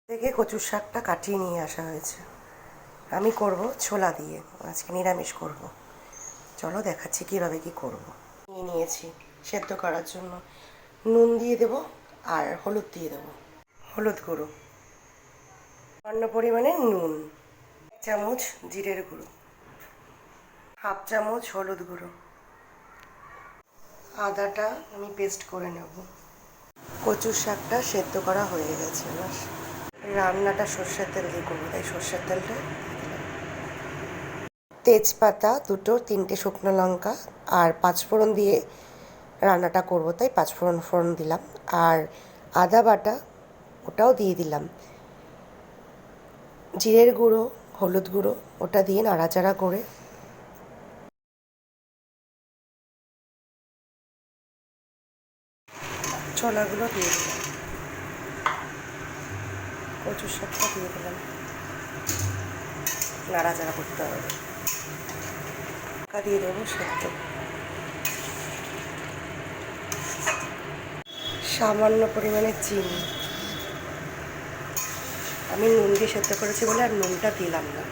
থেকে কচুর শাকটা কাটিয়ে নিয়ে আসা হয়েছে। আমি করব ছোলা দিয়ে, আজকে নিরামিষ করব। চলো দেখাচ্ছি কীভাবে কি করব। নিয়ে নিয়েছি সেদ্ধ করার জন্য, নুন দিয়ে দেব আর হলুদ দিয়ে দেব। হলুদ গুঁড়ো, সামান্য পরিমাণে নুন, 1 চামচ জিরের গুঁড়ো, 1/2 চামচ হলুদ গুঁড়ো, আদাটা আমি পেস্ট করে নেব। কচুর শাকটা সেদ্ধ করা হয়ে গেছে আমার। রান্নাটা সর্ষের তেল দিয়ে করবো, তাই সর্ষের তেলটা তেজপাতা 2টো, 3টে শুকনো লঙ্কা আর 5 ফোড়ন দিয়ে রান্নাটা করবো, তাই 5 ফোড়ন দিলাম। আর আদা বাটা ওটাও দিয়ে দিলাম। জিরের গুঁড়ো, হলুদ গুঁড়ো ওটা দিয়ে নাড়াচাড়া করে ছোলাগুলো দিয়ে দিলাম, কচুর শাকটা দিয়ে দিলাম, নাড়াচাড়া করতে হবে। ঢাকা দিয়ে দেবো সেদ্ধ। সামান্য পরিমাণে চিনি, আমি নুন দিয়ে সেদ্ধ করেছি বলে আর নুনটা দিলাম না।